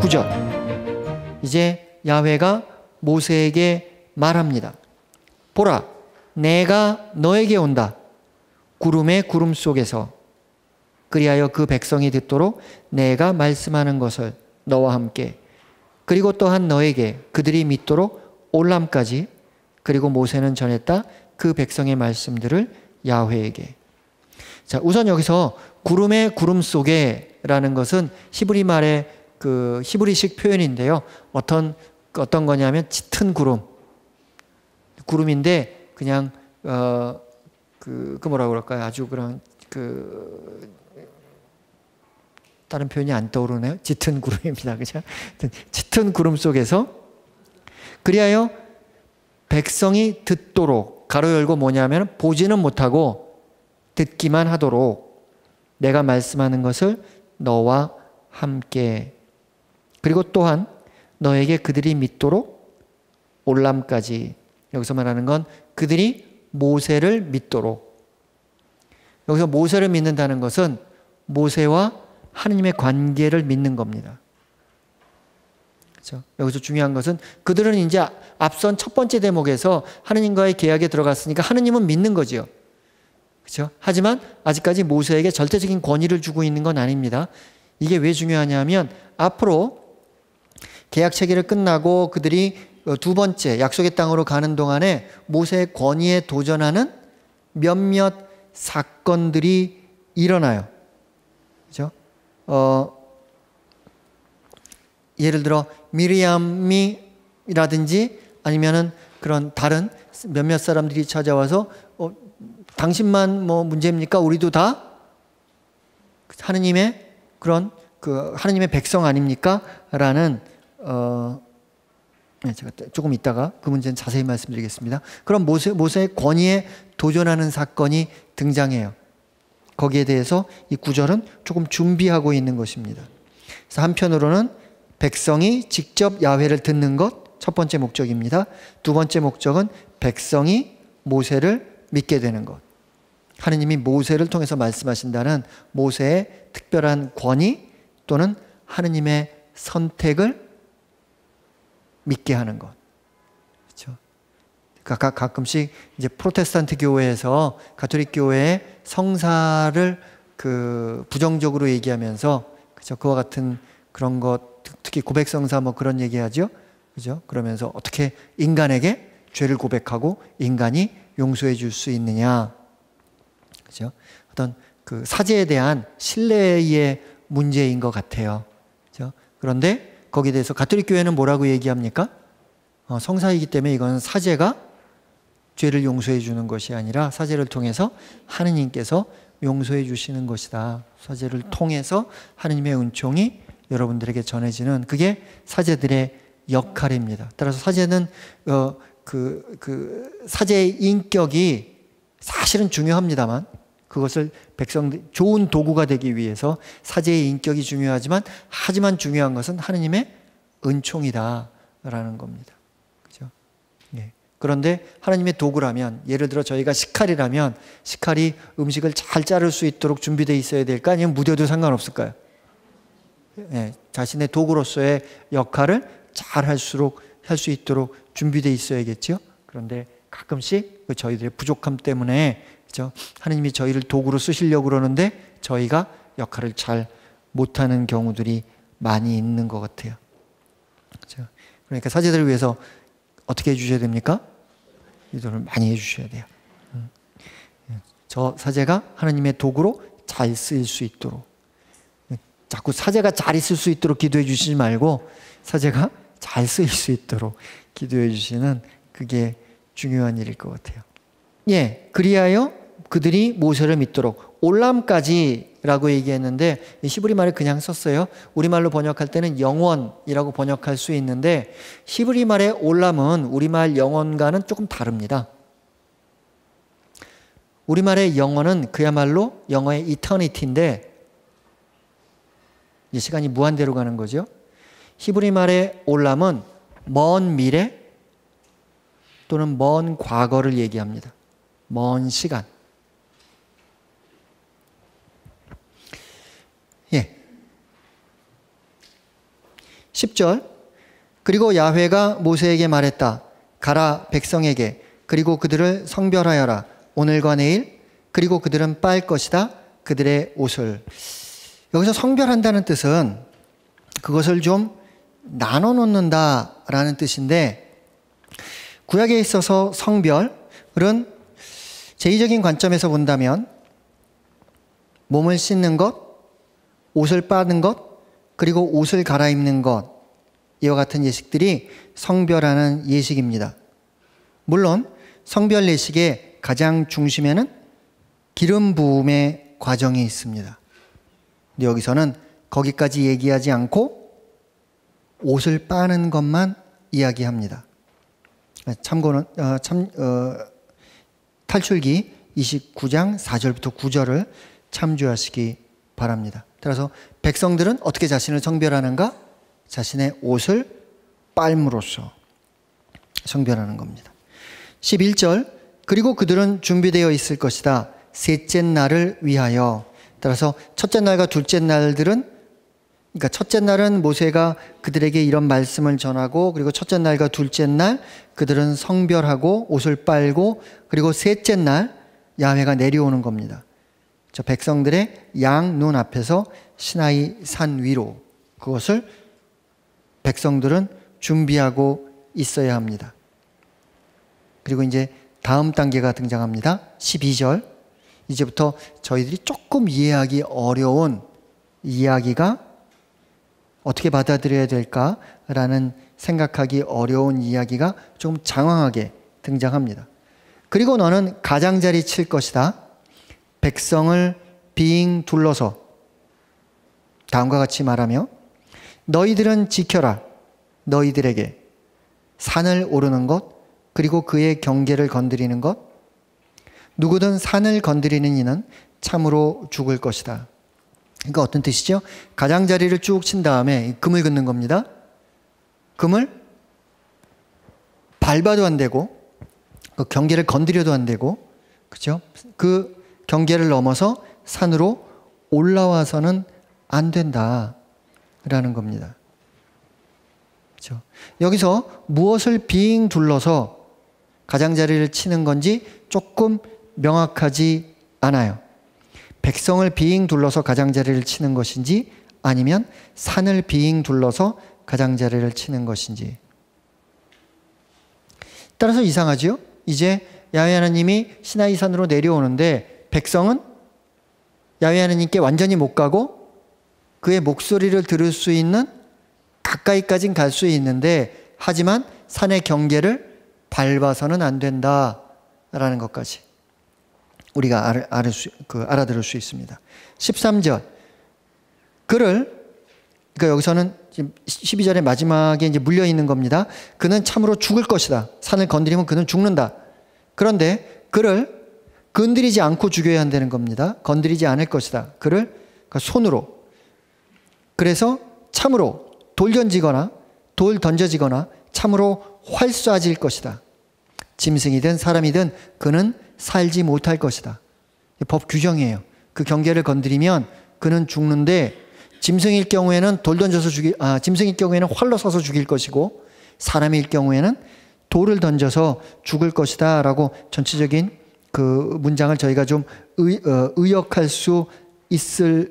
9절. 이제 야훼가 모세에게 말합니다. 보라, 내가 너에게 온다. 구름의 구름 속에서. 그리하여 그 백성이 듣도록 내가 말씀하는 것을 너와 함께, 그리고 또한 너에게 그들이 믿도록 올람까지. 그리고 모세는 전했다 그 백성의 말씀들을 야훼에게. 자, 우선 여기서 구름의 구름 속에 라는 것은 히브리 말의 그 히브리식 표현인데요. 어떤 거냐면 짙은 구름인데 그냥 그 뭐라 그럴까요? 아주 그런 다른 표현이 안 떠오르네요. 짙은 구름입니다. 그죠? 짙은 구름 속에서. 그리하여 백성이 듣도록, 가로 열고 뭐냐면 보지는 못하고 듣기만 하도록 내가 말씀하는 것을 너와 함께, 그리고 또한 너에게 그들이 믿도록 올람까지. 여기서 말하는 건 그들이 모세를 믿도록. 여기서 모세를 믿는다는 것은 모세와 하느님의 관계를 믿는 겁니다. 그렇죠? 여기서 중요한 것은 그들은 이제 앞선 첫 번째 대목에서 하느님과의 계약에 들어갔으니까 하느님은 믿는 거지요. 그렇죠? 하지만 아직까지 모세에게 절대적인 권위를 주고 있는 건 아닙니다. 이게 왜 중요하냐면 앞으로 계약 체계를 끝나고 그들이 두 번째 약속의 땅으로 가는 동안에 모세의 권위에 도전하는 몇몇 사건들이 일어나요. 그렇죠? 예를 들어 미리암이라든지 아니면은 그런 다른 몇몇 사람들이 찾아와서 당신만 뭐 문제입니까? 우리도 다 하느님의 그런 하느님의 백성 아닙니까? 라는 제가 조금 이따가 그 문제는 자세히 말씀드리겠습니다. 그럼 모세의 권위에 도전하는 사건이 등장해요. 거기에 대해서 이 구절은 조금 준비하고 있는 것입니다. 그래서 한편으로는 백성이 직접 야훼를 듣는 것, 첫 번째 목적입니다. 두 번째 목적은 백성이 모세를 믿게 되는 것. 하느님이 모세를 통해서 말씀하신다는 모세의 특별한 권위 또는 하느님의 선택을 믿게 하는 것. 그렇죠? 가끔씩 이제 프로테스탄트 교회에서 가톨릭 교회의 성사를 부정적으로 얘기하면서, 그렇죠? 그와 같은 그런 것, 특히 고백성사 뭐 그런 얘기하죠. 그죠? 그러면서 어떻게 인간에게 죄를 고백하고 인간이 용서해 줄 수 있느냐. 그죠? 어떤 사제에 대한 신뢰의 문제인 것 같아요. 그죠? 그런데 거기에 대해서 가톨릭 교회는 뭐라고 얘기합니까? 성사이기 때문에 이건 사제가 죄를 용서해 주는 것이 아니라 사제를 통해서 하느님께서 용서해 주시는 것이다. 사제를 통해서 하느님의 은총이 여러분들에게 전해지는, 그게 사제들의 역할입니다. 따라서 사제는 사제의 인격이 사실은 중요합니다만, 그것을 좋은 도구가 되기 위해서 사제의 인격이 중요하지만, 하지만 중요한 것은 하느님의 은총이다라는 겁니다. 그죠? 예. 그런데 하나님의 도구라면, 예를 들어 저희가 식칼이라면 식칼이 음식을 잘 자를 수 있도록 준비되어 있어야 될까? 아니면 무뎌도 상관없을까요? 예. 자신의 도구로서의 역할을 잘 할 수 있도록 준비되어 있어야겠죠. 그런데 가끔씩 저희들의 부족함 때문에, 그죠? 하느님이 저희를 도구로 쓰시려고 그러는데 저희가 역할을 잘 못하는 경우들이 많이 있는 것 같아요. 그죠? 그러니까 사제들을 위해서 어떻게 해주셔야 됩니까? 기도를 많이 해주셔야 돼요. 저 사제가 하나님의 도구로 잘 쓰일 수 있도록. 자꾸 사제가 잘 있을 수 있도록 기도해 주시지 말고 사제가 잘 쓰일 수 있도록 기도해 주시는, 그게 중요한 일일 것 같아요. 예, 그리하여 그들이 모세를 믿도록 올람까지라고 얘기했는데 히브리 말을 그냥 썼어요. 우리말로 번역할 때는 영원이라고 번역할 수 있는데 히브리 말의 올람은 우리말 영원과는 조금 다릅니다. 우리말의 영원은 그야말로 영어의 eternity인데 이제 시간이 무한대로 가는 거죠. 히브리 말의 올람은 먼 미래 또는 먼 과거를 얘기합니다. 먼 시간. 예. 10절. 그리고 야훼가 모세에게 말했다. 가라 백성에게. 그리고 그들을 성별하여라. 오늘과 내일. 그리고 그들은 빨 것이다. 그들의 옷을. 여기서 성별한다는 뜻은 그것을 좀 나눠 놓는다라는 뜻인데, 구약에 있어서 성별은 제의적인 관점에서 본다면 몸을 씻는 것, 옷을 빠는 것, 그리고 옷을 갈아입는 것, 이와 같은 예식들이 성별하는 예식입니다. 물론 성별 예식의 가장 중심에는 기름 부음의 과정이 있습니다. 근데 여기서는 거기까지 얘기하지 않고 옷을 빠는 것만 이야기합니다. 참고는 탈출기 29장 4절부터 9절을 참조하시기 바랍니다. 따라서 백성들은 어떻게 자신을 성별하는가? 자신의 옷을 빨므로써 성별하는 겁니다. 11절. 그리고 그들은 준비되어 있을 것이다. 셋째 날을 위하여. 따라서 첫째 날과 둘째 날들은, 그러니까 첫째 날은 모세가 그들에게 이런 말씀을 전하고, 그리고 첫째 날과 둘째 날 그들은 성별하고 옷을 빨고, 그리고 셋째 날 야훼가 내려오는 겁니다. 저 백성들의 양 눈 앞에서 시나이 산 위로, 그것을 백성들은 준비하고 있어야 합니다. 그리고 이제 다음 단계가 등장합니다. 12절. 이제부터 저희들이 조금 이해하기 어려운 이야기가, 어떻게 받아들여야 될까라는 생각하기 어려운 이야기가 좀 장황하게 등장합니다. 그리고 너는 가장자리 칠 것이다. 백성을 빙 둘러서, 다음과 같이 말하며, 너희들은 지켜라. 너희들에게 산을 오르는 것, 그리고 그의 경계를 건드리는 것. 누구든 산을 건드리는 이는 참으로 죽을 것이다. 그러니까 어떤 뜻이죠? 가장자리를 쭉 친 다음에 금을 긋는 겁니다. 금을 밟아도 안 되고, 그 경계를 건드려도 안 되고, 그죠? 그 경계를 넘어서 산으로 올라와서는 안 된다라는 겁니다. 그죠? 여기서 무엇을 빙 둘러서 가장자리를 치는 건지 조금 명확하지 않아요. 백성을 빙 둘러서 가장자리를 치는 것인지, 아니면 산을 빙 둘러서 가장자리를 치는 것인지. 따라서 이상하죠? 이제 야훼 하나님이 시나이 산으로 내려오는데 백성은 야훼 하나님께 완전히 못 가고 그의 목소리를 들을 수 있는, 가까이까진 갈 수 있는데, 하지만 산의 경계를 밟아서는 안 된다라는 것까지 우리가 알아들을 수 있습니다. 13절. 그러니까 여기서는 지금 12절의 마지막에 이제 물려 있는 겁니다. 그는 참으로 죽을 것이다. 산을 건드리면 그는 죽는다. 그런데 그를 건드리지 않고 죽여야 한다는 겁니다. 건드리지 않을 것이다. 그를 손으로. 그래서 참으로 돌 던져지거나 참으로 활 쏴질 것이다. 짐승이든 사람이든 그는 살지 못할 것이다. 법 규정이에요. 그 경계를 건드리면 그는 죽는데, 짐승일 경우에는 짐승일 경우에는 활로 쏴서 죽일 것이고, 사람일 경우에는 돌을 던져서 죽을 것이다 라고 전체적인 그 문장을 저희가 좀 의역할 수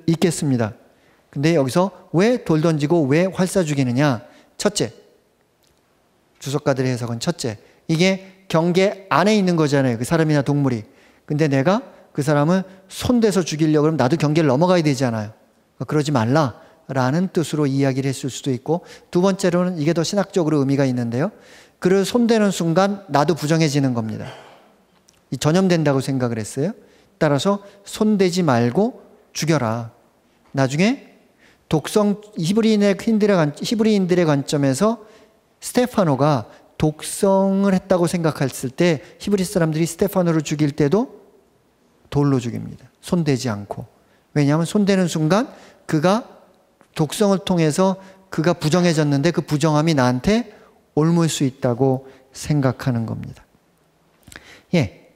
있겠습니다. 근데 여기서 왜 돌 던지고 왜 활 쏴 죽이느냐? 첫째, 주석가들의 해석은 첫째, 이게 경계 안에 있는 거잖아요. 그 사람이나 동물이. 근데 내가 그 사람을 손대서 죽이려고 그러면 나도 경계를 넘어가야 되잖아요. 그러지 말라라는 뜻으로 이야기를 했을 수도 있고, 두 번째로는 이게 더 신학적으로 의미가 있는데요. 그를 손대는 순간 나도 부정해지는 겁니다. 전염된다고 생각을 했어요. 따라서 손대지 말고 죽여라. 나중에 히브리인들의 관점에서 스테파노가 독성을 했다고 생각했을 때 히브리 사람들이 스테파노를 죽일 때도 돌로 죽입니다. 손대지 않고. 왜냐하면 손대는 순간 그가 독성을 통해서 그가 부정해졌는데 그 부정함이 나한테 옮을 수 있다고 생각하는 겁니다.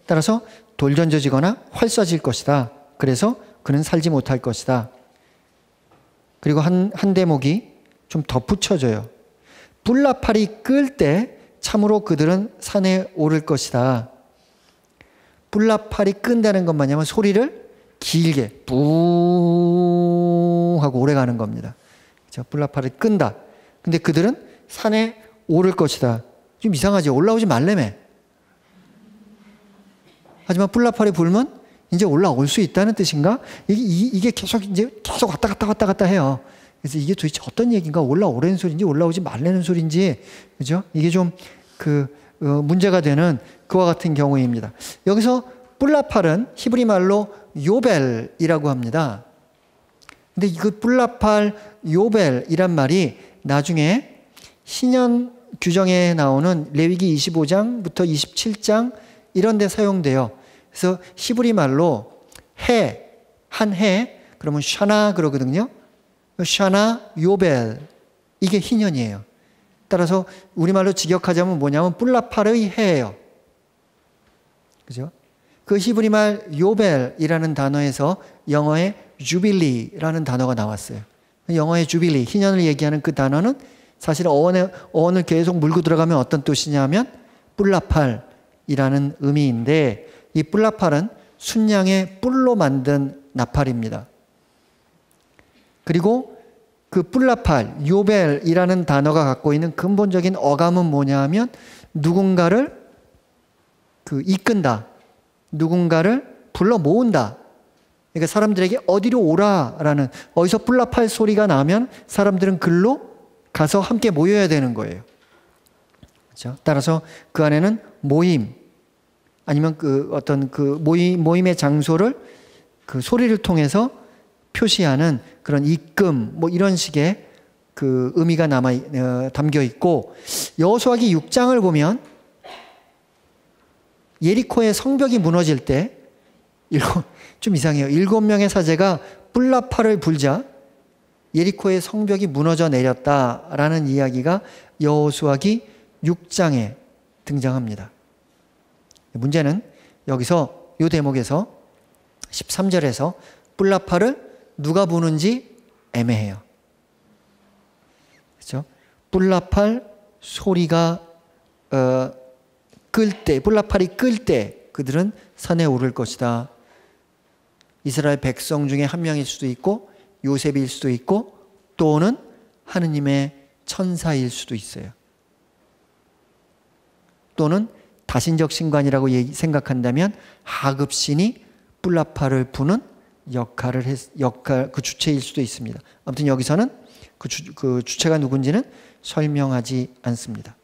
따라서 돌 던져지거나 활 쏴질 것이다. 그래서 그는 살지 못할 것이다. 그리고 한 대목이 좀 덧붙여져요. 뿔나팔이 끌 때 참으로 그들은 산에 오를 것이다. 뿔나팔이 끈다는 것 뭐냐면 소리를 길게 뿌 하고 오래 가는 겁니다. 그렇죠? 뿔나팔을 끈다. 근데 그들은 산에 오를 것이다. 좀 이상하죠? 올라오지 말래매. 하지만 뿔나팔이 불면 이제 올라올 수 있다는 뜻인가? 이게 계속 왔다 갔다 해요. 그래서 이게 도대체 어떤 얘기인가? 올라오라는 소리인지 올라오지 말라는 소리인지, 그죠? 이게 좀 문제가 되는 그와 같은 경우입니다. 여기서 뿔나팔은 히브리 말로 요벨이라고 합니다. 근데 그 뿔나팔 요벨이란 말이 나중에 신약 규정에 나오는 레위기 25장부터 27장 이런 데 사용돼요. 그래서 히브리 말로 한 해, 그러면 샤나 그러거든요. 샤나 요벨, 이게 희년이에요. 따라서 우리말로 직역하자면 뭐냐면 뿔나팔의 해예요. 그죠? 그 히브리 말 요벨이라는 단어에서 영어의 주빌리라는 단어가 나왔어요. 영어의 주빌리, 희년을 얘기하는 그 단어는 사실 어원을 계속 물고 들어가면 어떤 뜻이냐면 뿔나팔이라는 의미인데, 이 뿔나팔은 순양의 뿔로 만든 나팔입니다. 그리고 그 뿔나팔, 요벨이라는 단어가 갖고 있는 근본적인 어감은 뭐냐면 누군가를 이끈다, 누군가를 불러 모은다. 그러니까 사람들에게 어디로 오라라는, 어디서 뿔나팔 소리가 나면 사람들은 글로 가서 함께 모여야 되는 거예요. 그렇죠? 따라서 그 안에는 모임, 아니면 모임의 장소를 그 소리를 통해서 표시하는 그런 입금, 뭐 이런 식의 그 의미가 담겨 있고, 여호수아기 6장을 보면 예리코의 성벽이 무너질 때 좀 이상해요. 7명의 사제가 뿔나팔을 불자 예리코의 성벽이 무너져 내렸다라는 이야기가 여호수아기 6장에 등장합니다. 문제는 여기서 이 대목에서 13절에서 뿔나팔을 누가 부는지 애매해요. 그렇죠? 뿔나팔 소리가 뿔나팔이 끌 때 그들은 산에 오를 것이다. 이스라엘 백성 중에 한 명일 수도 있고 요셉일 수도 있고 또는 하느님의 천사일 수도 있어요. 또는 다신적 신관이라고 생각한다면 하급신이 뿔나팔을 부는 그 주체일 수도 있습니다. 아무튼 여기서는 그 주체가 누군지는 설명하지 않습니다.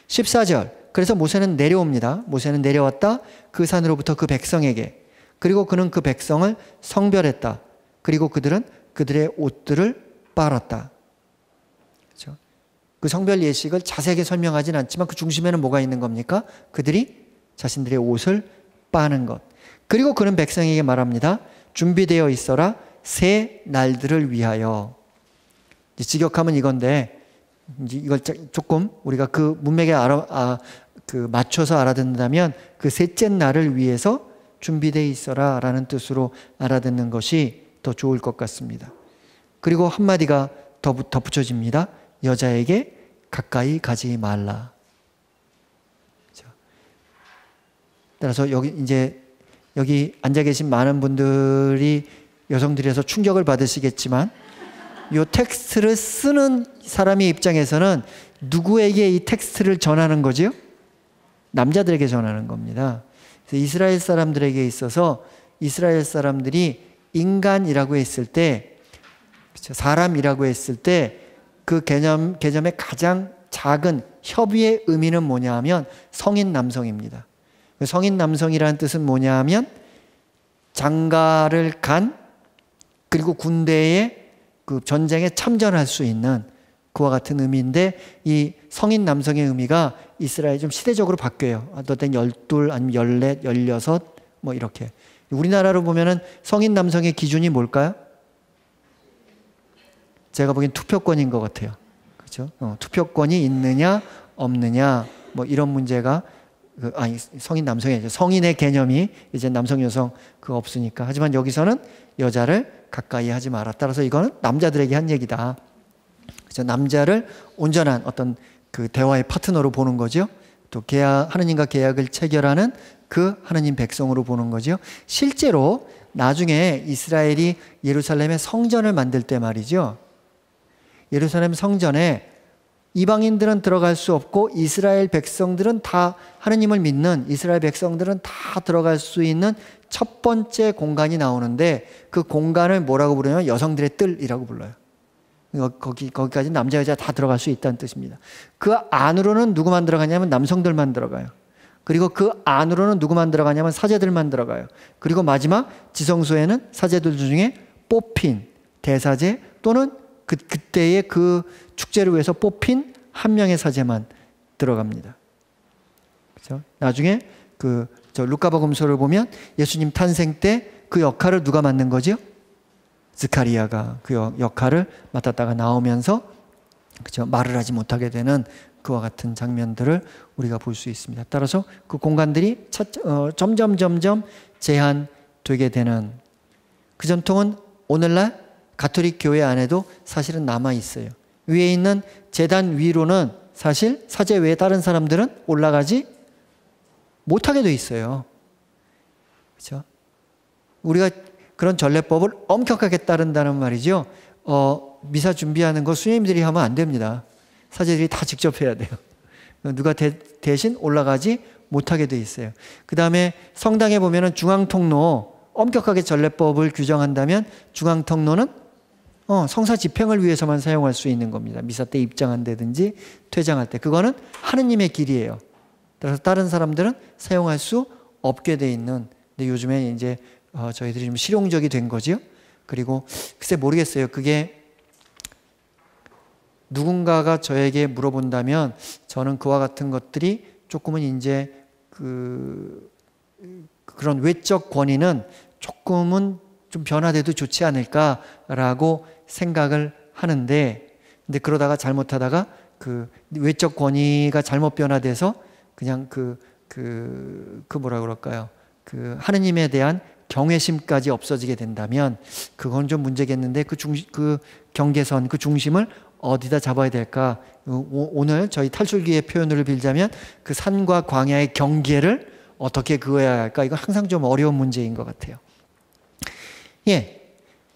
14절, 그래서 모세는 내려옵니다. 모세는 내려왔다. 그 산으로부터 그 백성에게. 그리고 그는 그 백성을 성별했다. 그리고 그들은 그들의 옷들을 빨았다. 그렇죠? 그 성별 예식을 자세하게 설명하진 않지만 그 중심에는 뭐가 있는 겁니까? 그들이 자신들의 옷을 빠는 것. 그리고 그는 백성에게 말합니다. 준비되어 있어라. 새 날들을 위하여. 직역하면 이건데, 이걸 조금 우리가 그 문맥에 맞춰서 알아듣는다면 그 셋째 날을 위해서 준비되어 있어라 라는 뜻으로 알아듣는 것이 더 좋을 것 같습니다. 그리고 한마디가 더 덧붙여집니다. 여자에게 가까이 가지 말라. 따라서 여기 앉아 계신 많은 분들이 여성들에서 충격을 받으시겠지만 이 텍스트를 쓰는 사람의 입장에서는 누구에게 이 텍스트를 전하는 거지요? 남자들에게 전하는 겁니다. 그래서 이스라엘 사람들에게 있어서 이스라엘 사람들이 인간이라고 했을 때, 사람이라고 했을 때 그 개념의 가장 작은 협의의 의미는 뭐냐 하면 성인 남성입니다. 성인 남성이라는 뜻은 뭐냐 하면 장가를 간, 그리고 군대에 그 전쟁에 참전할 수 있는 그와 같은 의미인데, 이 성인 남성의 의미가 이스라엘이 좀 시대적으로 바뀌어요. 어떤 땐 12 아니면 14, 16 뭐 이렇게. 우리나라로 보면은 성인 남성의 기준이 뭘까요? 제가 보기엔 투표권인 것 같아요. 그렇죠? 투표권이 있느냐 없느냐 뭐 이런 문제가 성인 남성이죠. 성인의 개념이 이제 남성 여성 그거 없으니까. 하지만 여기서는 여자를 가까이 하지 마라. 따라서 이거는 남자들에게 한 얘기다. 그죠? 남자를 온전한 어떤 그 대화의 파트너로 보는 거죠. 또 하느님과 계약을 체결하는 그 하느님 백성으로 보는 거죠. 실제로 나중에 이스라엘이 예루살렘에 성전을 만들 때 말이죠. 예루살렘 성전에 이방인들은 들어갈 수 없고 이스라엘 백성들은 다 하느님을 믿는 이스라엘 백성들은 다 들어갈 수 있는 첫 번째 공간이 나오는데 그 공간을 뭐라고 부르냐면 여성들의 뜰이라고 불러요. 거기까지 남자 여자 다 들어갈 수 있다는 뜻입니다. 그 안으로는 누구만 들어가냐면 남성들만 들어가요. 그리고 그 안으로는 누구만 들어가냐면 사제들만 들어가요. 그리고 마지막 지성소에는 사제들 중에 뽑힌 대사제 또는 그때의 그 축제를 위해서 뽑힌 한 명의 사제만 들어갑니다. 그렇죠? 나중에 루카복음서를 보면 예수님 탄생 때 그 역할을 누가 맡는 거죠? 스가리야가 그 역할을 맡았다가 나오면서 그렇죠? 말을 하지 못하게 되는 그와 같은 장면들을 우리가 볼 수 있습니다. 따라서 그 공간들이 점점 제한되게 되는 그 전통은 오늘날 가톨릭 교회 안에도 사실은 남아 있어요. 위에 있는 제단 위로는 사실 사제 외에 다른 사람들은 올라가지 못하게 돼 있어요. 그렇죠? 우리가 그런 전례법을 엄격하게 따른다는 말이죠. 미사 준비하는 거 수녀님들이 하면 안 됩니다. 사제들이 다 직접 해야 돼요. 누가 대신 올라가지 못하게 돼 있어요. 그 다음에 성당에 보면은 중앙통로 엄격하게 전례법을 규정한다면 중앙통로는 성사 집행을 위해서만 사용할 수 있는 겁니다. 미사 때 입장한다든지 퇴장할 때. 그거는 하느님의 길이에요. 따라서 다른 사람들은 사용할 수 없게 돼 있는. 근데 요즘에 이제 저희들이 좀 실용적이 된 거죠. 그리고 글쎄 모르겠어요. 그게 누군가가 저에게 물어본다면 저는 그와 같은 것들이 조금은 이제 그런 외적 권위는 조금은 좀 변화돼도 좋지 않을까라고 생각을 하는데, 근데 그러다가 잘못하다가 그 외적 권위가 잘못 변화돼서 그냥 뭐라 그럴까요? 그 하느님에 대한 경외심까지 없어지게 된다면 그건 좀 문제겠는데 그 경계선, 그 중심을 어디다 잡아야 될까? 오늘 저희 탈출기의 표현을 빌자면 그 산과 광야의 경계를 어떻게 그어야 할까? 이건 항상 좀 어려운 문제인 것 같아요. 예,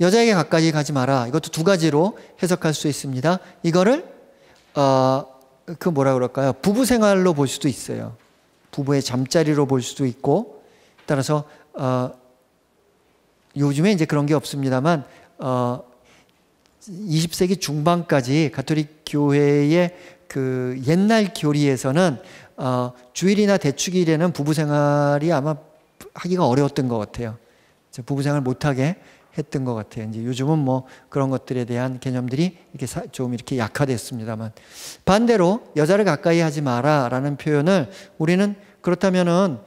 여자에게 가까이 가지 마라. 이것도 두 가지로 해석할 수 있습니다. 이거를 뭐라 그럴까요? 부부 생활로 볼 수도 있어요. 부부의 잠자리로 볼 수도 있고, 따라서 요즘에 이제 그런 게 없습니다만 20세기 중반까지 가톨릭 교회의 그 옛날 교리에서는 주일이나 대축일에는 부부 생활이 아마 하기가 어려웠던 것 같아요. 부부 생활 못하게 했던 것 같아요. 이제 요즘은 뭐 그런 것들에 대한 개념들이 이렇게 좀 이렇게 약화됐습니다만, 반대로 여자를 가까이 하지 마라라는 표현을 우리는 그렇다면은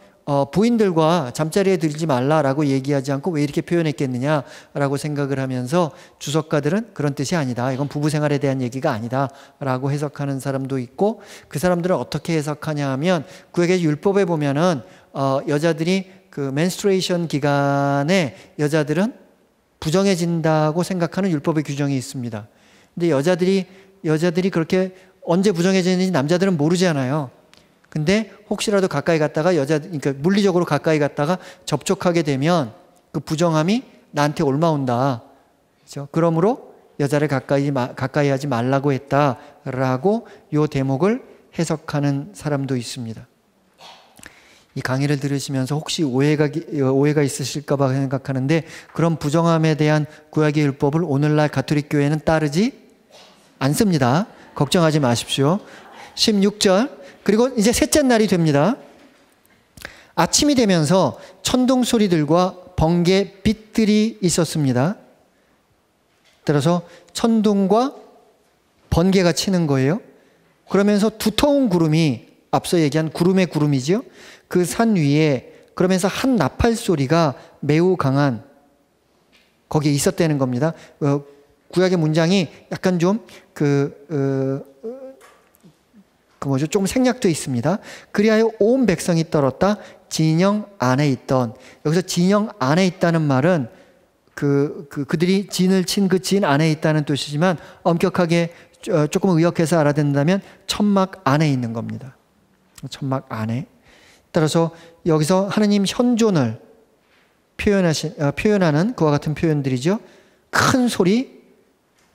부인들과 잠자리에 들지 말라라고 얘기하지 않고 왜 이렇게 표현했겠느냐라고 생각을 하면서 주석가들은 그런 뜻이 아니다. 이건 부부 생활에 대한 얘기가 아니다라고 해석하는 사람도 있고, 그 사람들은 어떻게 해석하냐 하면 구약의 율법에 보면은 여자들이 그 menstruation 기간에 여자들은 부정해진다고 생각하는 율법의 규정이 있습니다. 근데 여자들이 그렇게 언제 부정해지는지 남자들은 모르잖아요. 근데 혹시라도 가까이 갔다가 그러니까 물리적으로 가까이 갔다가 접촉하게 되면 그 부정함이 나한테 올라온다. 그렇죠? 그러므로 여자를 가까이 하지 말라고 했다라고 이 대목을 해석하는 사람도 있습니다. 이 강의를 들으시면서 혹시 오해가 있으실까 봐 생각하는데, 그런 부정함에 대한 구약의 율법을 오늘날 가톨릭 교회는 따르지 않습니다. 걱정하지 마십시오. 16절, 그리고 이제 셋째 날이 됩니다. 아침이 되면서 천둥 소리들과 번개 빛들이 있었습니다. 따라서 천둥과 번개가 치는 거예요. 그러면서 두터운 구름이, 앞서 얘기한 구름의 구름이죠. 그 산 위에, 그러면서 한 나팔 소리가 매우 강한, 거기에 있었다는 겁니다. 구약의 문장이 약간 좀 조금 생략되어 있습니다. 그리하여 온 백성이 떨었다. 진영 안에 있던, 여기서 진영 안에 있다는 말은 그들이 진을 친 그 진 안에 있다는 뜻이지만 엄격하게 조금 의역해서 알아듣는다면 천막 안에 있는 겁니다. 천막 안에. 따라서 여기서 하느님 현존을 표현하는 그와 같은 표현들이죠. 큰 소리,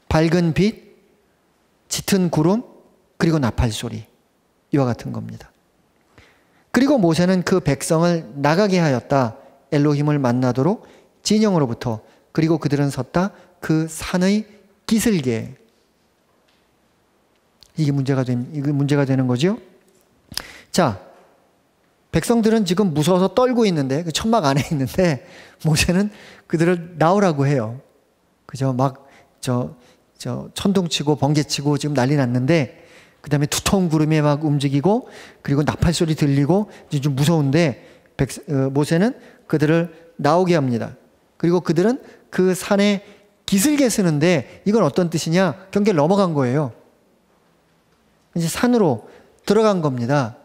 밝은 빛, 짙은 구름, 그리고 나팔 소리, 이와 같은 겁니다. 그리고 모세는 그 백성을 나가게 하였다. 엘로힘을 만나도록 진영으로부터. 그리고 그들은 섰다 그 산의 기슭에. 이게 문제가 되는 거죠. 자, 백성들은 지금 무서워서 떨고 있는데, 그 천막 안에 있는데, 모세는 그들을 나오라고 해요. 그죠? 막, 천둥치고 번개치고 지금 난리 났는데, 그 다음에 두터운 구름이 막 움직이고, 그리고 나팔 소리 들리고, 좀 무서운데, 모세는 그들을 나오게 합니다. 그리고 그들은 그 산에 기슭에 서는데, 이건 어떤 뜻이냐? 경계를 넘어간 거예요. 이제 산으로 들어간 겁니다.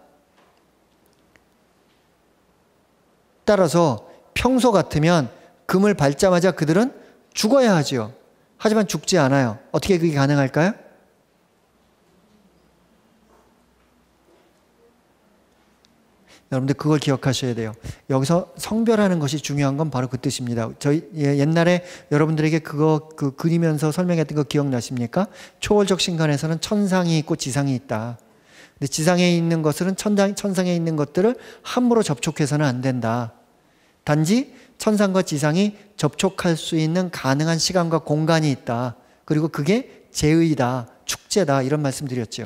따라서 평소 같으면 금을 밟자마자 그들은 죽어야 하죠. 하지만 죽지 않아요. 어떻게 그게 가능할까요? 여러분들 그걸 기억하셔야 돼요. 여기서 성별하는 것이 중요한 건 바로 그 뜻입니다. 저희 옛날에 여러분들에게 그거 그리면서 설명했던 거 기억나십니까? 초월적 신간에서는 천상이 있고 지상이 있다. 근데 지상에 있는 것은 천상에 있는 것들을 함부로 접촉해서는 안 된다. 단지 천상과 지상이 접촉할 수 있는 가능한 시간과 공간이 있다. 그리고 그게 제의다, 축제다, 이런 말씀 드렸죠.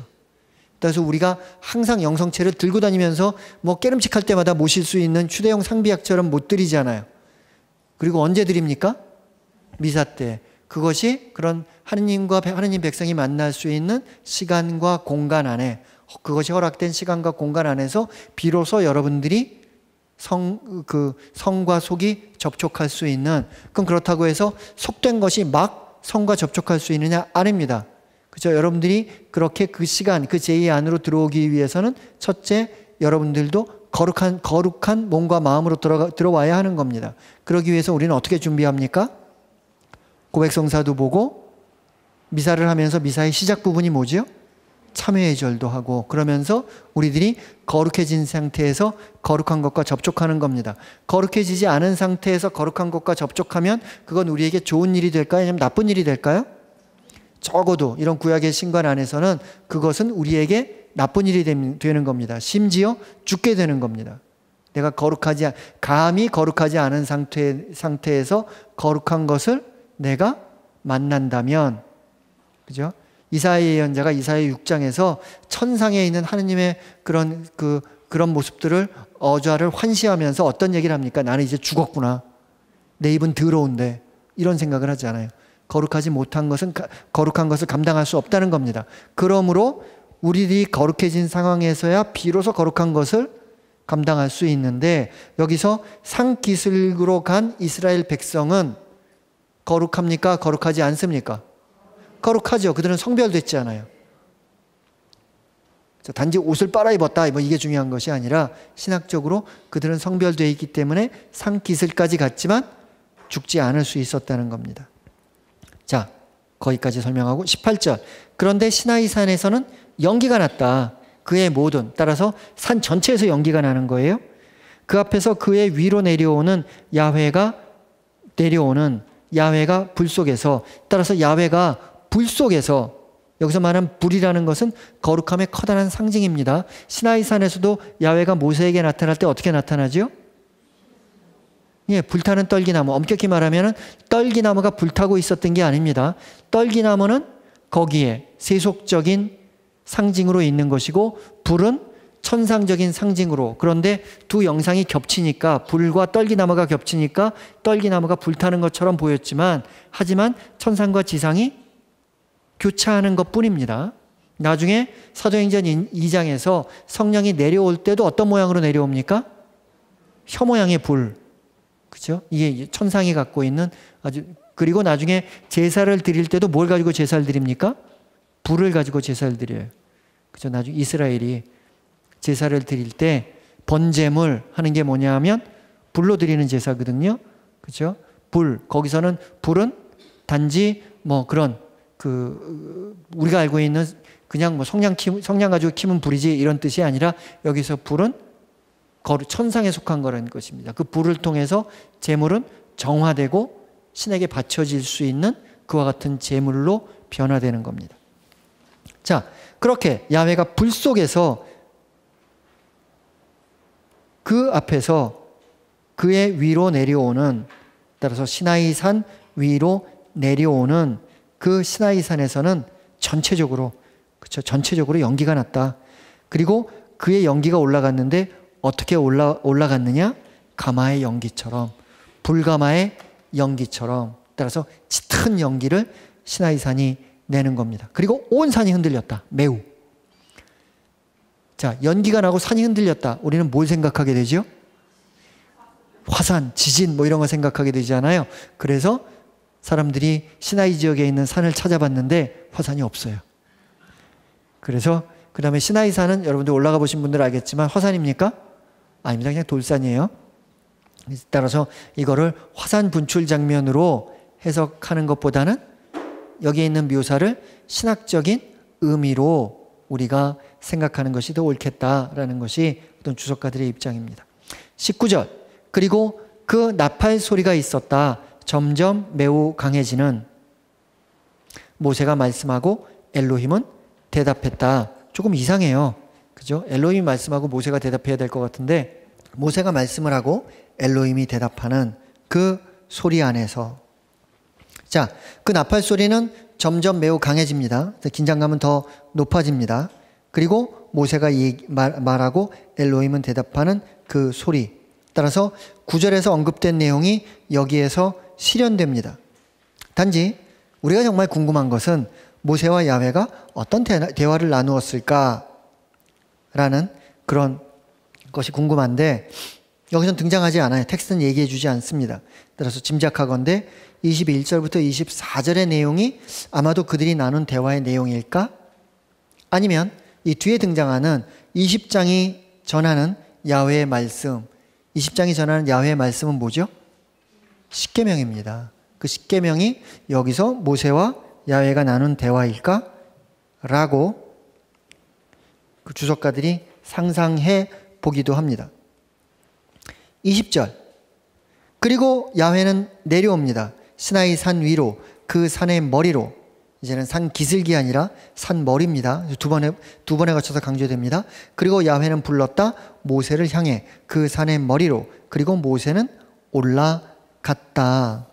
그래서 우리가 항상 영성체를 들고 다니면서 뭐 깨름칙할 때마다 모실 수 있는 휴대용 상비약처럼 못 드리잖아요. 그리고 언제 드립니까? 미사 때. 그것이 그런 하느님과 하느님 백성이 만날 수 있는 시간과 공간 안에, 그것이 허락된 시간과 공간 안에서 비로소 여러분들이 성과 속이 접촉할 수 있는, 그럼 그렇다고 해서 속된 것이 막 성과 접촉할 수 있느냐? 아닙니다. 그죠? 여러분들이 그렇게 그 시간, 그 제2 안으로 들어오기 위해서는 첫째, 여러분들도 거룩한 몸과 마음으로 들어와야 하는 겁니다. 그러기 위해서 우리는 어떻게 준비합니까? 고백성사도 보고, 미사를 하면서 미사의 시작 부분이 뭐죠? 참회의 절도 하고, 그러면서 우리들이 거룩해진 상태에서 거룩한 것과 접촉하는 겁니다. 거룩해지지 않은 상태에서 거룩한 것과 접촉하면 그건 우리에게 좋은 일이 될까요? 아니면 나쁜 일이 될까요? 적어도 이런 구약의 신관 안에서는 그것은 우리에게 나쁜 일이 되는 겁니다. 심지어 죽게 되는 겁니다. 내가 감히 거룩하지 않은 상태에서 거룩한 것을 내가 만난다면, 그죠? 이사야 예언자가 이사야 6장에서 천상에 있는 하느님의 그런 모습들을 어좌를 환시하면서 어떤 얘기를 합니까? 나는 이제 죽었구나. 내 입은 더러운데. 이런 생각을 하지 않아요. 거룩하지 못한 것은 거룩한 것을 감당할 수 없다는 겁니다. 그러므로 우리들이 거룩해진 상황에서야 비로소 거룩한 것을 감당할 수 있는데, 여기서 산 기슭으로 간 이스라엘 백성은 거룩합니까? 거룩하지 않습니까? 거룩하죠. 그들은 성별됐지 않아요. 단지 옷을 빨아입었다, 뭐 이게 중요한 것이 아니라 신학적으로 그들은 성별되어 있기 때문에 산 기슭까지 갔지만 죽지 않을 수 있었다는 겁니다. 자, 거기까지 설명하고 18절. 그런데 시나이산에서는 연기가 났다. 그의 모든, 따라서 산 전체에서 연기가 나는 거예요. 그 앞에서 그의 위로 내려오는 야훼가 불 속에서, 따라서 야훼가 불 속에서, 여기서 말하는 불이라는 것은 거룩함의 커다란 상징입니다. 시나이산에서도 야훼가 모세에게 나타날 때 어떻게 나타나죠? 예, 불타는 떨기나무. 엄격히 말하면 떨기나무가 불타고 있었던 게 아닙니다. 떨기나무는 거기에 세속적인 상징으로 있는 것이고, 불은 천상적인 상징으로. 그런데 두 영상이 겹치니까, 불과 떨기나무가 겹치니까 떨기나무가 불타는 것처럼 보였지만, 하지만 천상과 지상이 교차하는 것뿐입니다. 나중에 사도행전 2장에서 성령이 내려올 때도 어떤 모양으로 내려옵니까? 혀 모양의 불. 그죠? 이게 천상이 갖고 있는 아주, 그리고 나중에 제사를 드릴 때도 뭘 가지고 제사를 드립니까? 불을 가지고 제사를 드려요. 그죠? 나중에 이스라엘이 제사를 드릴 때 번제물 하는 게 뭐냐 하면 불로 드리는 제사거든요. 그죠? 불. 거기서는 불은 단지 뭐 그런 우리가 알고 있는 그냥 뭐 성냥 가지고 키면 불이지 이런 뜻이 아니라 여기서 불은 천상에 속한 거라는 것입니다. 그 불을 통해서 제물은 정화되고 신에게 바쳐질 수 있는 그와 같은 제물로 변화되는 겁니다. 자, 그렇게 야훼가 불 속에서 그 앞에서 그의 위로 내려오는, 따라서 시나이 산 위로 내려오는 그 시나이 산에서는 전체적으로, 그렇죠, 전체적으로 연기가 났다. 그리고 그의 연기가 올라갔는데 어떻게 올라갔느냐? 가마의 연기처럼, 불가마의 연기처럼, 따라서 짙은 연기를 시나이 산이 내는 겁니다. 그리고 온 산이 흔들렸다. 매우. 자, 연기가 나고 산이 흔들렸다. 우리는 뭘 생각하게 되죠? 화산, 지진 뭐 이런 거 생각하게 되잖아요. 그래서 사람들이 시나이 지역에 있는 산을 찾아봤는데 화산이 없어요. 그래서 그 다음에 시나이 산은 여러분들 올라가 보신 분들 알겠지만 화산입니까? 아닙니다. 그냥 돌산이에요. 따라서 이거를 화산 분출 장면으로 해석하는 것보다는 여기에 있는 묘사를 신학적인 의미로 우리가 생각하는 것이 더 옳겠다라는 것이 어떤 주석가들의 입장입니다. 19절. 그리고 그 나팔 소리가 있었다. 점점 매우 강해지는. 모세가 말씀하고 엘로힘은 대답했다. 조금 이상해요. 그죠? 엘로힘이 말씀하고 모세가 대답해야 될 것 같은데, 모세가 말씀을 하고 엘로힘이 대답하는 그 소리 안에서, 자, 그 나팔 소리는 점점 매우 강해집니다. 긴장감은 더 높아집니다. 그리고 모세가 말하고 엘로힘은 대답하는 그 소리. 따라서 9절에서 언급된 내용이 여기에서 실현됩니다. 단지 우리가 정말 궁금한 것은 모세와 야훼가 어떤 대화를 나누었을까라는 그런 것이 궁금한데, 여기서는 등장하지 않아요. 텍스트는 얘기해 주지 않습니다. 따라서 짐작하건대 21절부터 24절의 내용이 아마도 그들이 나눈 대화의 내용일까? 아니면 이 뒤에 등장하는 20장이 전하는 야훼의 말씀, 20장이 전하는 야훼의 말씀은 뭐죠? 십계명입니다. 그 십계명이 여기서 모세와 야훼가 나눈 대화일까? 라고 그 주석가들이 상상해 보기도 합니다. 20절. 그리고 야훼는 내려옵니다. 시나이 산 위로, 그 산의 머리로. 이제는 산 기슭이 아니라 산 머리입니다. 두 번에 걸쳐서 강조됩니다. 그리고 야훼는 불렀다. 모세를 향해 그 산의 머리로. 그리고 모세는 올라갔다.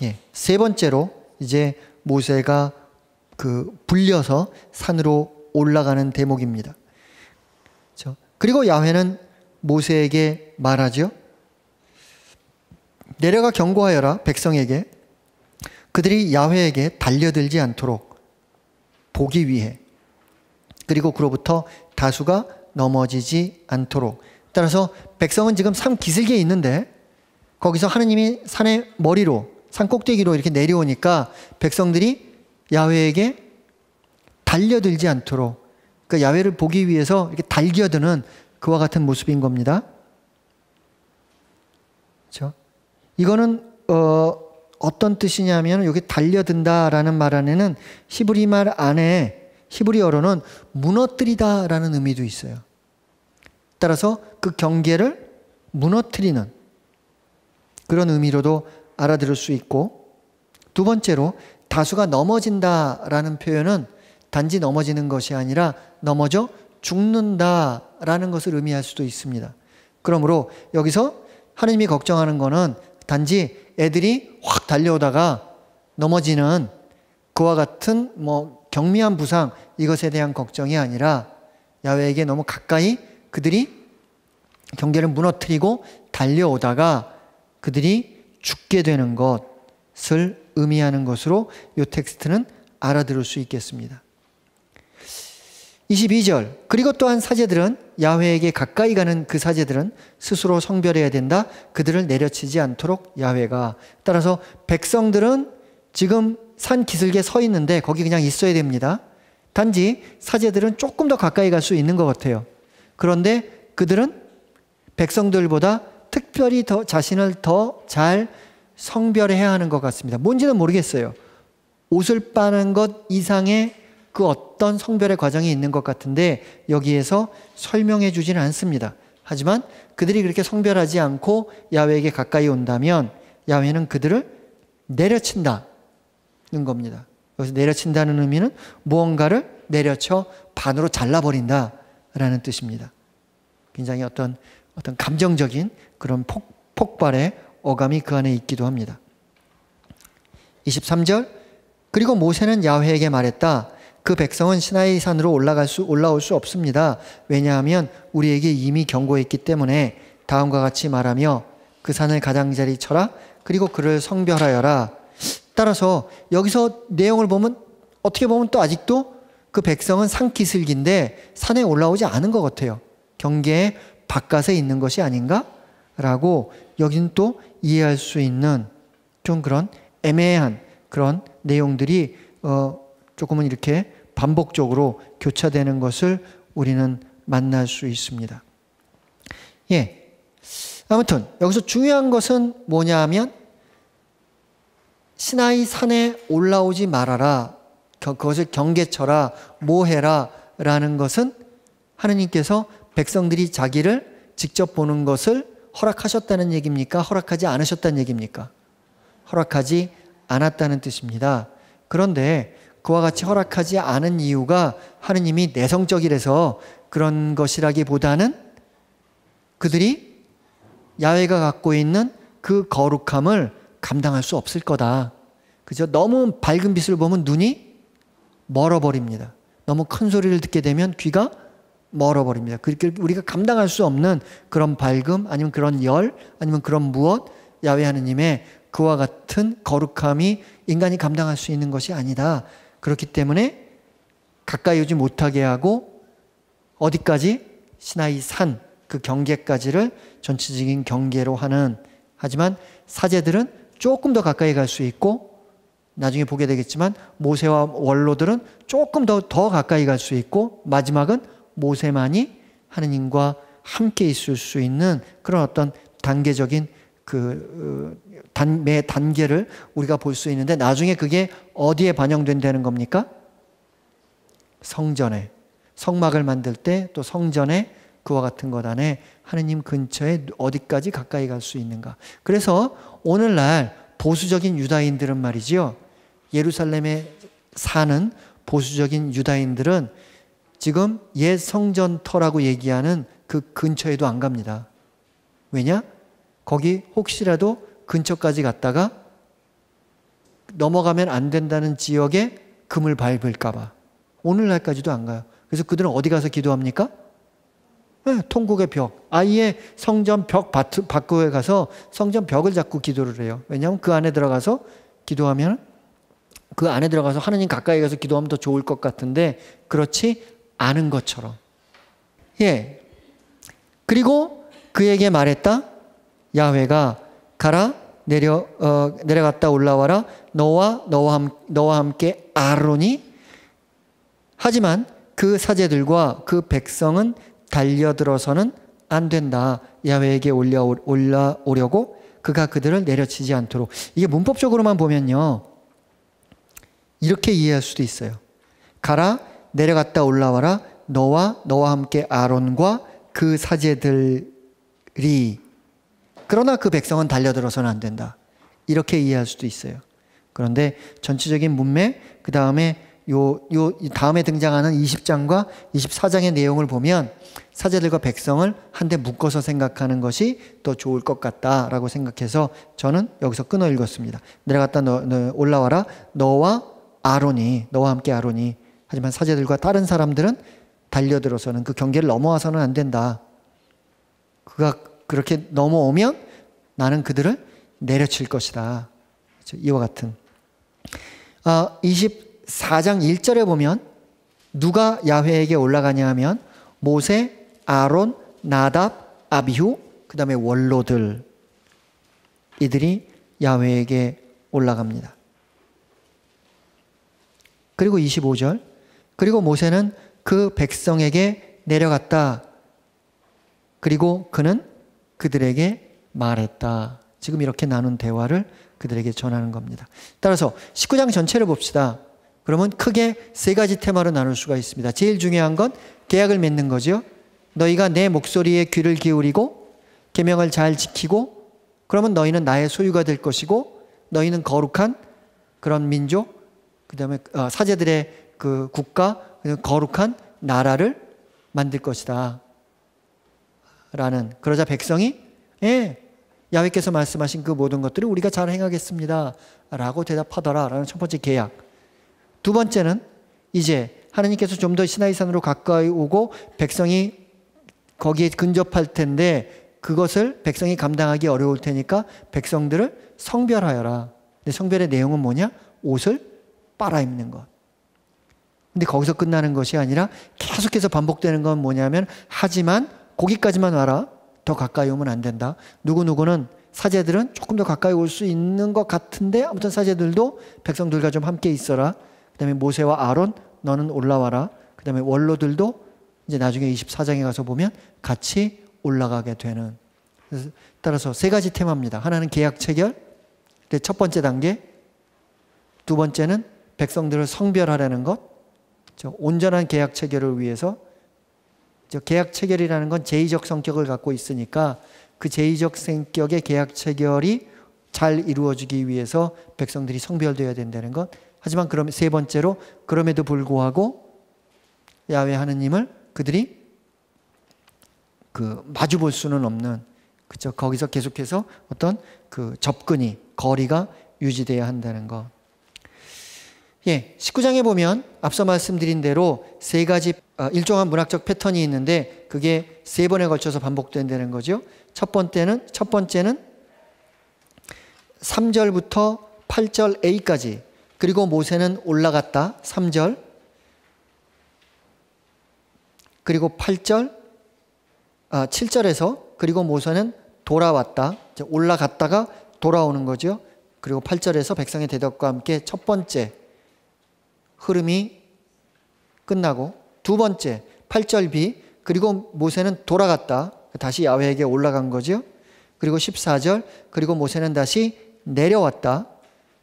예, 세 번째로 이제 모세가 불려서 산으로 올라가는 대목입니다. 그렇죠? 그리고 야훼는 모세에게 말하죠. 내려가 경고하여라 백성에게 그들이 야훼에게 달려들지 않도록 보기 위해, 그리고 그로부터 다수가 넘어지지 않도록. 따라서 백성은 지금 산 기슭에 있는데 거기서 하느님이 산의 머리로, 산 꼭대기로 이렇게 내려오니까 백성들이 야훼에게 달려들지 않도록, 그 야훼를 보기 위해서 이렇게 달겨드는 그와 같은 모습인 겁니다. 그렇죠? 이거는 어떤 뜻이냐면, 여기 달려든다라는 말 안에는 히브리 말 안에, 히브리어로는 무너뜨리다라는 의미도 있어요. 따라서 그 경계를 무너뜨리는 그런 의미로도 알아들을 수 있고, 두 번째로 다수가 넘어진다라는 표현은 단지 넘어지는 것이 아니라 넘어져 죽는다라는 것을 의미할 수도 있습니다. 그러므로 여기서 하느님이 걱정하는 것은 단지 애들이 확 달려오다가 넘어지는 그와 같은 경미한 부상, 이것에 대한 걱정이 아니라 야훼에게 너무 가까이 그들이 경계를 무너뜨리고 달려오다가 그들이 죽게 되는 것을 의미하는 것으로 이 텍스트는 알아들을 수 있겠습니다. 22절. 그리고 또한 사제들은, 야훼에게 가까이 가는 그 사제들은 스스로 성별해야 된다. 그들을 내려치지 않도록 야훼가. 따라서 백성들은 지금 산 기슭에 서 있는데 거기 그냥 있어야 됩니다. 단지 사제들은 조금 더 가까이 갈 수 있는 것 같아요. 그런데 그들은 백성들보다 특별히 더 자신을 더 잘 성별해야 하는 것 같습니다. 뭔지는 모르겠어요. 옷을 빠는 것 이상의 그 어떤 성별의 과정이 있는 것 같은데 여기에서 설명해 주지는 않습니다. 하지만 그들이 그렇게 성별하지 않고 야훼에게 가까이 온다면 야훼는 그들을 내려친다는 겁니다. 여기서 내려친다는 의미는 무언가를 내려쳐 반으로 잘라버린다라는 뜻입니다. 굉장히 어떤 감정적인 그런 폭발의 어감이 그 안에 있기도 합니다. 23절, 그리고 모세는 야훼에게 말했다. 그 백성은 시나이 산으로 올라올 수 없습니다. 왜냐하면 우리에게 이미 경고했기 때문에 다음과 같이 말하며 그 산을 가장자리 쳐라. 그리고 그를 성별하여라. 따라서 여기서 내용을 보면 어떻게 보면 또 아직도 그 백성은 산기슭인데 산에 올라오지 않은 것 같아요. 경계의 바깥에 있는 것이 아닌가? 라고 여기는 또 이해할 수 있는 좀 그런 애매한 그런 내용들이 조금은 이렇게 반복적으로 교차되는 것을 우리는 만날 수 있습니다. 예. 아무튼 여기서 중요한 것은 뭐냐 하면 시나이 산에 올라오지 말아라. 그것을 경계쳐라. 모해라. 라는 것은 하느님께서 백성들이 자기를 직접 보는 것을 허락하셨다는 얘기입니까? 허락하지 않으셨다는 얘기입니까? 허락하지 않았다는 뜻입니다. 그런데 그와 같이 허락하지 않은 이유가 하느님이 내성적이라서 그런 것이라기보다는 그들이 야훼가 갖고 있는 그 거룩함을 감당할 수 없을 거다. 그죠? 너무 밝은 빛을 보면 눈이 멀어버립니다. 너무 큰 소리를 듣게 되면 귀가 멀어버립니다. 그렇게 우리가 감당할 수 없는 그런 밝음 아니면 그런 열 아니면 그런 무엇 야훼 하느님의 그와 같은 거룩함이 인간이 감당할 수 있는 것이 아니다. 그렇기 때문에 가까이 오지 못하게 하고 어디까지? 시나이 산 그 경계까지를 전체적인 경계로 하는, 하지만 사제들은 조금 더 가까이 갈 수 있고 나중에 보게 되겠지만 모세와 원로들은 조금 더 가까이 갈 수 있고 마지막은 모세만이 하느님과 함께 있을 수 있는 그런 어떤 단계적인 매 단계를 우리가 볼 수 있는데 나중에 그게 어디에 반영된다는 겁니까? 성전에, 성막을 만들 때 또 성전에 그와 같은 것 안에 하느님 근처에 어디까지 가까이 갈 수 있는가. 그래서 오늘날 보수적인 유다인들은 말이지요, 예루살렘에 사는 보수적인 유다인들은 지금 옛 성전터라고 얘기하는 그 근처에도 안 갑니다. 왜냐? 거기 혹시라도 근처까지 갔다가 넘어가면 안 된다는 지역에 금을 밟을까 봐 오늘날까지도 안 가요. 그래서 그들은 어디 가서 기도합니까? 네, 통곡의 벽, 아예 성전 벽 밖에 가서 성전 벽을 잡고 기도를 해요. 왜냐하면 그 안에 들어가서 기도하면 그 안에 들어가서 하느님 가까이 가서 기도하면 더 좋을 것 같은데 그렇지 않은 것처럼. 예. 그리고 그에게 말했다. 야훼가 가라, 내려갔다 올라와라. 너와 함께 아론이. 하지만 그 사제들과 그 백성은 달려들어서는 안 된다. 야훼에게 올라오려고 그가 그들을 내려치지 않도록. 이게 문법적으로만 보면요, 이렇게 이해할 수도 있어요. 가라, 내려갔다 올라와라. 너와 함께 아론과 그 사제들이. 그러나 그 백성은 달려들어서는 안 된다. 이렇게 이해할 수도 있어요. 그런데 전체적인 문맥, 그 다음에 다음에 등장하는 20장과 24장의 내용을 보면 사제들과 백성을 한데 묶어서 생각하는 것이 더 좋을 것 같다라고 생각해서 저는 여기서 끊어 읽었습니다. 내려갔다 올라와라. 너와 함께 아론이. 하지만 사제들과 다른 사람들은 달려들어서는 그 경계를 넘어와서는 안 된다. 그가 그렇게 넘어오면 나는 그들을 내려칠 것이다. 이와 같은. 24장 1절에 보면 누가 야훼에게 올라가냐 하면 모세, 아론, 나답, 아비후, 그 다음에 원로들, 이들이 야훼에게 올라갑니다. 그리고 25절, 그리고 모세는 그 백성에게 내려갔다. 그리고 그는 그들에게 말했다. 지금 이렇게 나눈 대화를 그들에게 전하는 겁니다. 따라서 19장 전체를 봅시다. 그러면 크게 세 가지 테마로 나눌 수가 있습니다. 제일 중요한 건 계약을 맺는 거죠. 너희가 내 목소리에 귀를 기울이고 계명을 잘 지키고 그러면 너희는 나의 소유가 될 것이고 너희는 거룩한 그런 민족, 그 다음에 사제들의 그 국가, 거룩한 나라를 만들 것이다 라는. 그러자 백성이 야훼께서 말씀하신 그 모든 것들을 우리가 잘 행하겠습니다 라고 대답하더라 라는 첫 번째 계약. 두 번째는 이제 하나님께서 좀 더 시나이산으로 가까이 오고 백성이 거기에 근접할 텐데 그것을 백성이 감당하기 어려울 테니까 백성들을 성별하여라. 근데 성별의 내용은 뭐냐? 옷을 빨아입는 것. 근데 거기서 끝나는 것이 아니라 계속해서 반복되는 건 뭐냐면 하지만 거기까지만 와라. 더 가까이 오면 안 된다. 누구누구는 사제들은 조금 더 가까이 올 수 있는 것 같은데 아무튼 사제들도 백성들과 좀 함께 있어라. 그 다음에 모세와 아론 너는 올라와라. 그 다음에 원로들도 이제 나중에 24장에 가서 보면 같이 올라가게 되는. 그래서 따라서 세 가지 테마입니다. 하나는 계약 체결, 첫 번째 단계. 두 번째는 백성들을 성별하라는 것. 온전한 계약 체결을 위해서. 계약 체결이라는 건 제의적 성격을 갖고 있으니까 그 제의적 성격의 계약 체결이 잘 이루어지기 위해서 백성들이 성별되어야 된다는 것. 하지만 그럼 세 번째로 그럼에도 불구하고 야훼 하느님을 그들이 마주 볼 수는 없는, 그렇죠? 거기서 계속해서 어떤 접근이, 거리가 유지돼야 한다는 것. 19장에 보면 앞서 말씀드린 대로 세 가지 일정한 문학적 패턴이 있는데 그게 세 번에 걸쳐서 반복된다는 거죠. 첫 번째는 3절부터 8절 A까지, 그리고 모세는 올라갔다 3절, 그리고 7절에서 그리고 모세는 돌아왔다, 올라갔다가 돌아오는 거죠. 그리고 8절에서 백성의 대답과 함께 첫 번째 흐름이 끝나고 두 번째 8절 B, 그리고 모세는 돌아갔다 다시 야훼에게 올라간 거죠. 그리고 14절 그리고 모세는 다시 내려왔다,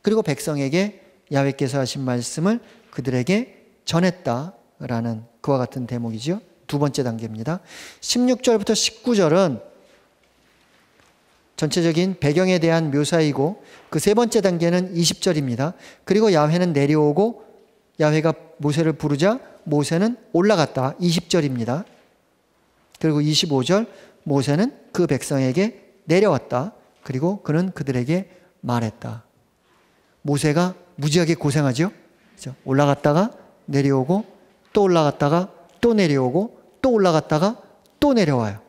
그리고 백성에게 야훼께서 하신 말씀을 그들에게 전했다라는 그와 같은 대목이죠. 두 번째 단계입니다. 16절부터 19절은 전체적인 배경에 대한 묘사이고 그 세 번째 단계는 20절입니다. 그리고 야훼는 내려오고 야훼가 모세를 부르자 모세는 올라갔다 20절입니다. 그리고 25절 모세는 그 백성에게 내려왔다. 그리고 그는 그들에게 말했다. 모세가 무지하게 고생하죠. 그렇죠? 올라갔다가 내려오고 또 올라갔다가 또 내려오고 또 올라갔다가 또 내려와요.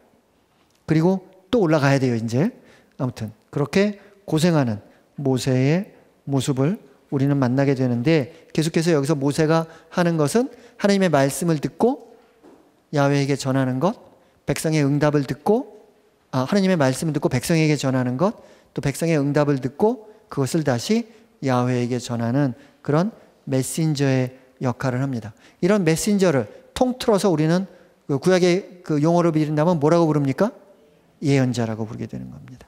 그리고 또 올라가야 돼요. 이제 아무튼 그렇게 고생하는 모세의 모습을 우리는 만나게 되는데, 계속해서 여기서 모세가 하는 것은 하나님의 말씀을 듣고 야훼에게 전하는 것, 백성의 응답을 듣고 하나님의 말씀을 듣고 백성에게 전하는 것, 또 백성의 응답을 듣고 그것을 다시 야훼에게 전하는 그런 메신저의 역할을 합니다. 이런 메신저를 통틀어서 우리는 구약의 그 용어로 비른다면 뭐라고 부릅니까? 예언자라고 부르게 되는 겁니다.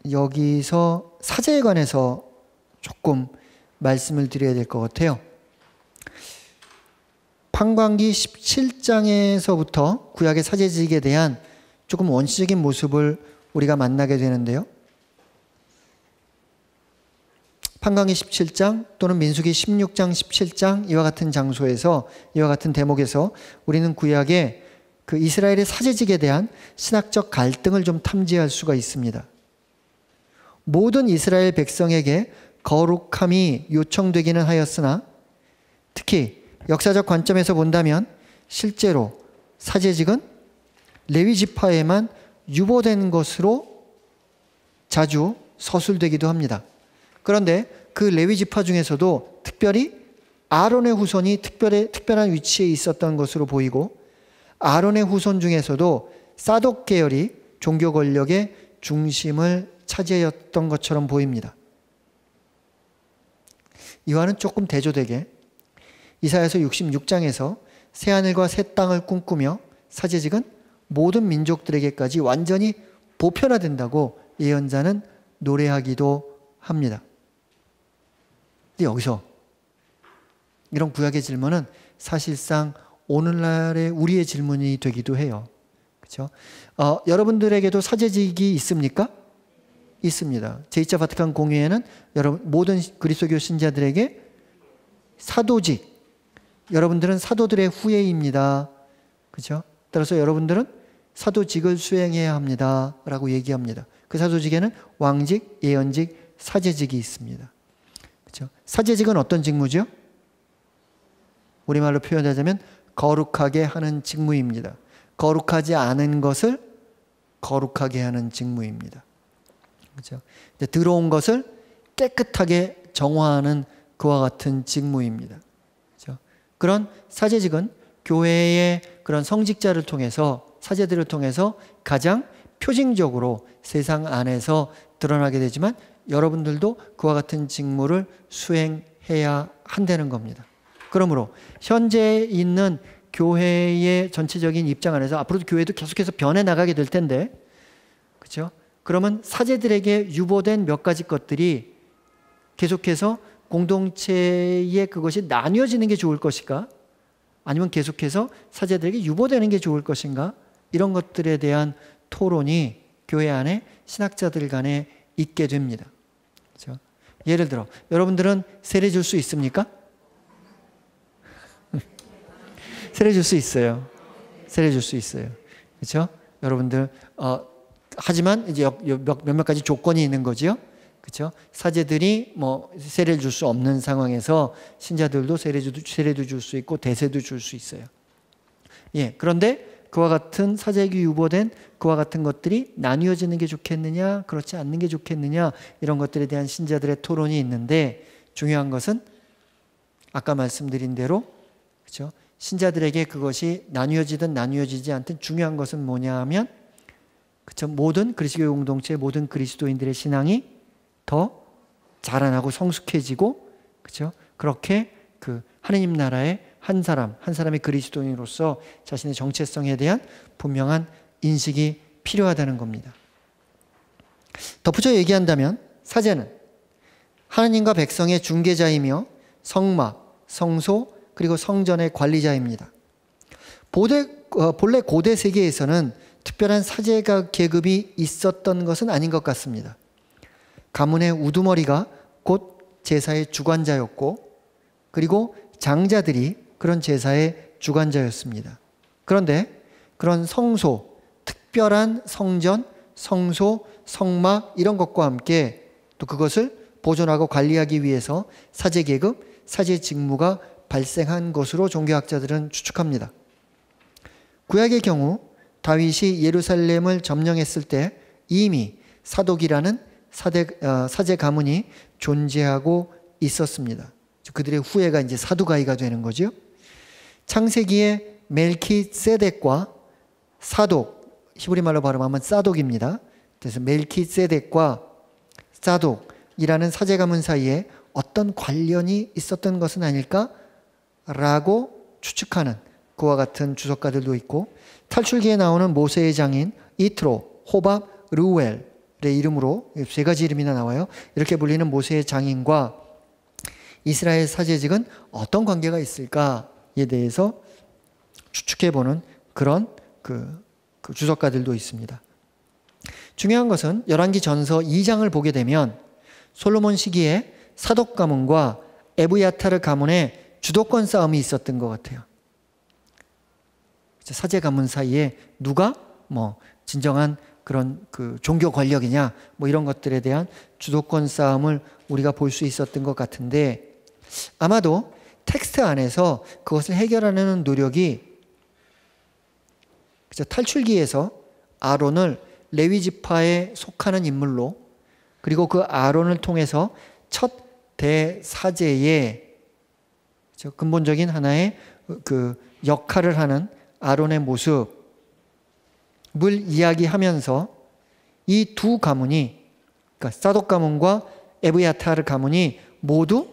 여기서 사제에 관해서 조금 말씀을 드려야 될 것 같아요. 판관기 17장에서부터 구약의 사제직에 대한 조금 원시적인 모습을 우리가 만나게 되는데요. 판관기 17장 또는 민수기 16장 17장 이와 같은 장소에서, 이와 같은 대목에서 우리는 구약의 그 이스라엘의 사제직에 대한 신학적 갈등을 좀 탐지할 수가 있습니다. 모든 이스라엘 백성에게 거룩함이 요청되기는 하였으나 특히 역사적 관점에서 본다면 실제로 사제직은 레위 지파에만 유보된 것으로 자주 서술되기도 합니다. 그런데 그 레위 지파 중에서도 특별히 아론의 후손이 특별한 위치에 있었던 것으로 보이고, 아론의 후손 중에서도 사독 계열이 종교 권력의 중심을 차지했던 것처럼 보입니다. 이와는 조금 대조되게 이사야서 66장에서 새하늘과 새 땅을 꿈꾸며 사제직은 모든 민족들에게까지 완전히 보편화된다고 예언자는 노래하기도 합니다. 근데 여기서 이런 구약의 질문은 사실상 오늘날의 우리의 질문이 되기도 해요. 그렇죠? 여러분들에게도 사제직이 있습니까? 있습니다. 제2차 바티칸 공의회는 여러분 모든 그리스도교 신자들에게 사도직, 여러분들은 사도들의 후예입니다. 그렇죠? 따라서 여러분들은 사도직을 수행해야 합니다. 라고 얘기합니다. 그 사도직에는 왕직, 예언직, 사제직이 있습니다. 그렇죠? 사제직은 어떤 직무죠? 우리말로 표현하자면 거룩하게 하는 직무입니다. 거룩하지 않은 것을 거룩하게 하는 직무입니다. 그렇죠? 들어온 것을 깨끗하게 정화하는 그와 같은 직무입니다. 그렇죠? 그런 사제직은 교회의 그런 성직자를 통해서, 사제들을 통해서 가장 표징적으로 세상 안에서 드러나게 되지만 여러분들도 그와 같은 직무를 수행해야 한다는 겁니다. 그러므로 현재 있는 교회의 전체적인 입장 안에서 앞으로도 교회도 계속해서 변해 나가게 될 텐데, 그렇죠? 그러면 사제들에게 유보된 몇 가지 것들이 계속해서 공동체에 그것이 나뉘어지는 게 좋을 것인가? 아니면 계속해서 사제들에게 유보되는 게 좋을 것인가? 이런 것들에 대한 토론이 교회 안에 신학자들 간에 있게 됩니다. 그렇죠? 예를 들어 여러분들은 세례 줄 수 있습니까? 세례 줄 수 있어요. 세례 줄 수 있어요. 그렇죠? 여러분들 하지만 이제 몇몇 가지 조건이 있는 거지요. 그렇죠? 사제들이 뭐 세례를 줄 수 없는 상황에서 신자들도 세례도 줄 수 있고 대세도 줄 수 있어요. 예. 그런데 그와 같은 사제에게 유보된 그와 같은 것들이 나뉘어지는 게 좋겠느냐, 그렇지 않는 게 좋겠느냐, 이런 것들에 대한 신자들의 토론이 있는데, 중요한 것은 아까 말씀드린 대로, 그렇죠? 신자들에게 그것이 나뉘어지든 나뉘어지지 않든 중요한 것은 뭐냐 하면, 그렇죠? 모든 그리스도 공동체의 모든 그리스도인들의 신앙이 더 자라나고 성숙해지고, 그렇죠? 그렇게 그 하느님 나라의 한 사람의 그리스도인으로서 자신의 정체성에 대한 분명한 인식이 필요하다는 겁니다. 덧붙여 얘기한다면 사제는 하느님과 백성의 중개자이며 성막, 성소, 그리고 성전의 관리자입니다. 본래 고대 세계에서는 특별한 사제 계급이 있었던 것은 아닌 것 같습니다. 가문의 우두머리가 곧 제사의 주관자였고, 그리고 장자들이 그런 제사의 주관자였습니다. 그런데 그런 성소, 특별한 성전, 성소, 성막 이런 것과 함께 또 그것을 보존하고 관리하기 위해서 사제 계급, 사제 직무가 발생한 것으로 종교학자들은 추측합니다. 구약의 경우 다윗이 예루살렘을 점령했을 때 이미 사독이라는 사제 가문이 존재하고 있었습니다. 그들의 후예가 이제 사두가이가 되는 거죠. 창세기의 멜키세덱과 사독, 히브리 말로 발음하면 사독입니다. 그래서 멜키세덱과 사독이라는 사제 가문 사이에 어떤 관련이 있었던 것은 아닐까라고 추측하는 그와 같은 주석가들도 있고, 탈출기에 나오는 모세의 장인 이트로, 호밥, 르우엘의 이름으로 세 가지 이름이나 나와요. 이렇게 불리는 모세의 장인과 이스라엘 사제직은 어떤 관계가 있을까에 대해서 추측해보는 그런 그 주석가들도 있습니다. 중요한 것은 열왕기 전서 2장을 보게 되면 솔로몬 시기에 사독 가문과 에브야타르 가문의 주도권 싸움이 있었던 것 같아요. 사제 가문 사이에 누가 뭐 진정한 그런 그 종교 권력이냐 뭐 이런 것들에 대한 주도권 싸움을 우리가 볼 수 있었던 것 같은데, 아마도 텍스트 안에서 그것을 해결하려는 노력이, 그죠? 탈출기에서 아론을 레위 지파에 속하는 인물로, 그리고 그 아론을 통해서 첫 대사제의 근본적인 하나의 그 역할을 하는 아론의 모습을 이야기하면서 이 두 가문이, 그러니까 사독 가문과 에브야타르 가문이 모두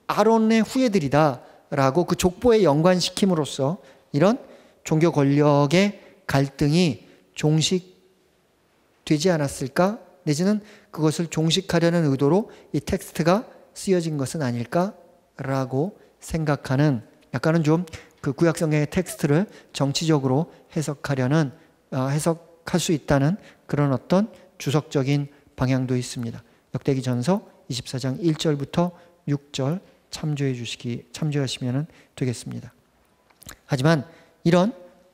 아론의 후예들이다라고 그 족보에 연관시킴으로써 이런 종교 권력의 갈등이 종식되지 않았을까? 내지는 그것을 종식하려는 의도로 이 텍스트가 쓰여진 것은 아닐까라고 생각하는, 약간은 좀 그 구약 성경의 텍스트를 정치적으로 해석할 수 있다는 그런 어떤 주석적인 방향도 있습니다. 역대기전서 24장 1절부터 6절 참조하시면 되겠습니다. 하지만 이런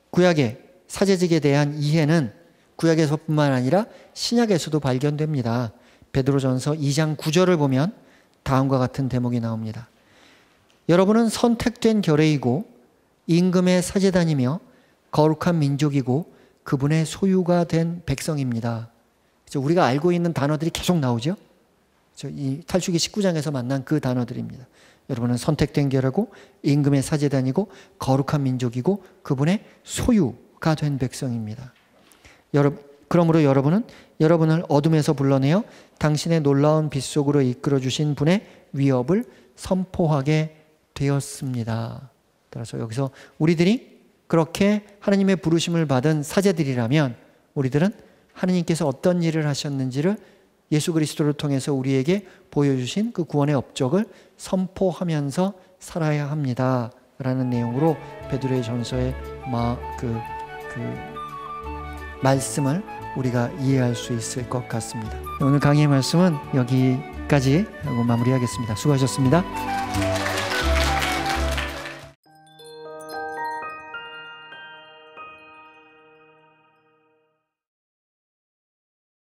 구약의 사제직에 대한 이해는 구약에서뿐만 아니라 신약에서도 발견됩니다. 베드로전서 2장 9절을 보면 다음과 같은 대목이 나옵니다. 여러분은 선택된 결례이고 임금의 사제단이며 거룩한 민족이고 그분의 소유가 된 백성입니다. 우리가 알고 있는 단어들이 계속 나오죠. 이 탈출기 19장에서 만난 그 단어들입니다. 여러분은 선택된 결례고 임금의 사제단이고 거룩한 민족이고 그분의 소유가 된 백성입니다. 그러므로 여러분은 여러분을 어둠에서 불러내어 당신의 놀라운 빛 속으로 이끌어 주신 분의 위업을 선포하게 되었습니다. 따라서 여기서 우리들이 그렇게 하나님의 부르심을 받은 사제들이라면 우리들은 하나님께서 어떤 일을 하셨는지를 예수 그리스도를 통해서 우리에게 보여주신 그 구원의 업적을 선포하면서 살아야 합니다. 라는 내용으로 베드로의 전서의 말씀을 우리가 이해할 수 있을 것 같습니다. 오늘 강의의 말씀은 여기까지 하고 마무리하겠습니다. 수고하셨습니다.